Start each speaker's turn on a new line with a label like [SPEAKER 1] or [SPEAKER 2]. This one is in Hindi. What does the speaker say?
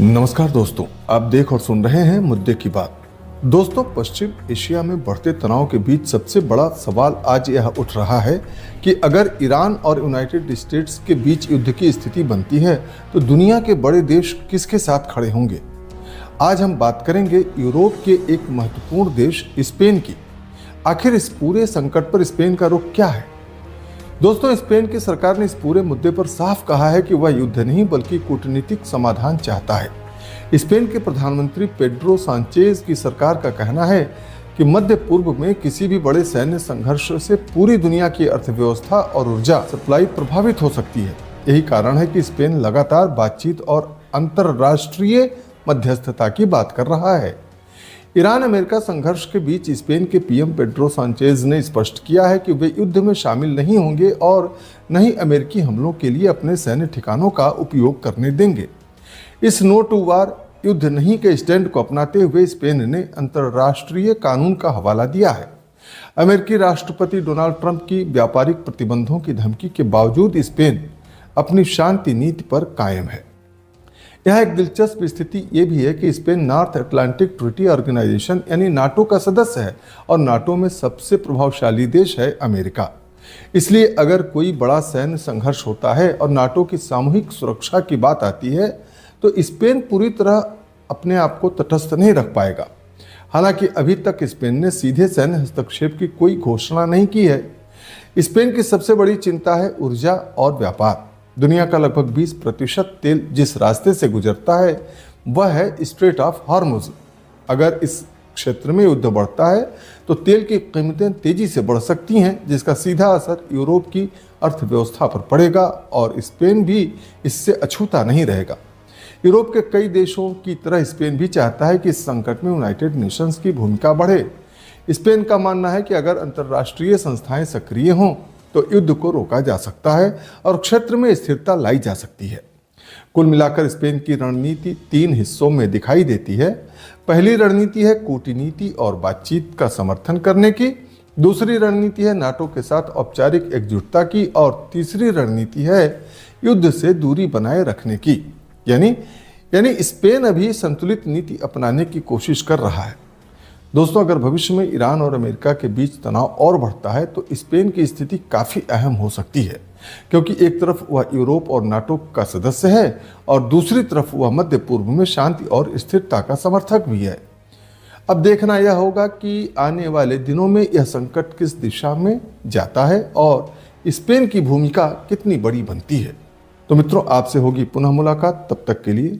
[SPEAKER 1] नमस्कार दोस्तों, आप देख और सुन रहे हैं मुद्दे की बात। दोस्तों, पश्चिम एशिया में बढ़ते तनाव के बीच सबसे बड़ा सवाल आज यह उठ रहा है कि अगर ईरान और यूनाइटेड स्टेट्स के बीच युद्ध की स्थिति बनती है तो दुनिया के बड़े देश किसके साथ खड़े होंगे। आज हम बात करेंगे यूरोप के एक महत्वपूर्ण देश स्पेन की। आखिर इस पूरे संकट पर स्पेन का रुख क्या है? दोस्तों, स्पेन की सरकार ने इस पूरे मुद्दे पर साफ कहा है कि वह युद्ध नहीं बल्कि कूटनीतिक समाधान चाहता है। स्पेन के प्रधानमंत्री पेड्रो सांचेज की सरकार का कहना है कि मध्य पूर्व में किसी भी बड़े सैन्य संघर्ष से पूरी दुनिया की अर्थव्यवस्था और ऊर्जा सप्लाई प्रभावित हो सकती है। यही कारण है कि स्पेन लगातार बातचीत और अंतर्राष्ट्रीय मध्यस्थता की बात कर रहा है। ईरान अमेरिका संघर्ष के बीच स्पेन के पीएम पेड्रो सांचेज ने स्पष्ट किया है कि वे युद्ध में शामिल नहीं होंगे और न ही अमेरिकी हमलों के लिए अपने सैन्य ठिकानों का उपयोग करने देंगे। इस नो टू वार युद्ध नहीं के स्टैंड को अपनाते हुए स्पेन ने अंतर्राष्ट्रीय कानून का हवाला दिया है। अमेरिकी राष्ट्रपति डोनाल्ड ट्रंप की व्यापारिक प्रतिबंधों की धमकी के बावजूद स्पेन अपनी शांति नीति पर कायम है। यह एक दिलचस्प स्थिति ये भी है कि Spain North Atlantic Treaty Organization यानी नाटो का सदस्य है और नाटो में सबसे प्रभावशाली देश है अमेरिका। इसलिए अगर कोई बड़ा सैन्य संघर्ष होता है और नाटो की सामूहिक सुरक्षा की बात आती है तो स्पेन पूरी तरह अपने आप को तटस्थ नहीं रख पाएगा। हालांकि अभी तक स्पेन ने सीधे सैन्य हस्तक्षेप की कोई घोषणा नहीं की है। स्पेन की सबसे बड़ी चिंता है ऊर्जा और व्यापार। दुनिया का लगभग 20% तेल जिस रास्ते से गुजरता है वह है स्ट्रेट ऑफ हॉर्मुज। अगर इस क्षेत्र में युद्ध बढ़ता है तो तेल की कीमतें तेजी से बढ़ सकती हैं, जिसका सीधा असर यूरोप की अर्थव्यवस्था पर पड़ेगा और स्पेन भी इससे अछूता नहीं रहेगा। यूरोप के कई देशों की तरह स्पेन भी चाहता है कि इस संकट में यूनाइटेड नेशंस की भूमिका बढ़े। स्पेन का मानना है कि अगर अंतर्राष्ट्रीय संस्थाएं सक्रिय हों तो युद्ध को रोका जा सकता है और क्षेत्र में स्थिरता लाई जा सकती है। कुल मिलाकर स्पेन की रणनीति 3 हिस्सों में दिखाई देती है। पहली रणनीति है कूटनीति और बातचीत का समर्थन करने की, दूसरी रणनीति है नाटो के साथ औपचारिक एकजुटता की और तीसरी रणनीति है युद्ध से दूरी बनाए रखने की। यानी स्पेन अभी संतुलित नीति अपनाने की कोशिश कर रहा है। दोस्तों, अगर भविष्य में ईरान और अमेरिका के बीच तनाव और बढ़ता है तो स्पेन की स्थिति काफ़ी अहम हो सकती है, क्योंकि एक तरफ वह यूरोप और नाटो का सदस्य है और दूसरी तरफ वह मध्य पूर्व में शांति और स्थिरता का समर्थक भी है। अब देखना यह होगा कि आने वाले दिनों में यह संकट किस दिशा में जाता है और स्पेन की भूमिका कितनी बड़ी बनती है। तो मित्रों, आपसे होगी पुनः मुलाकात। तब तक के लिए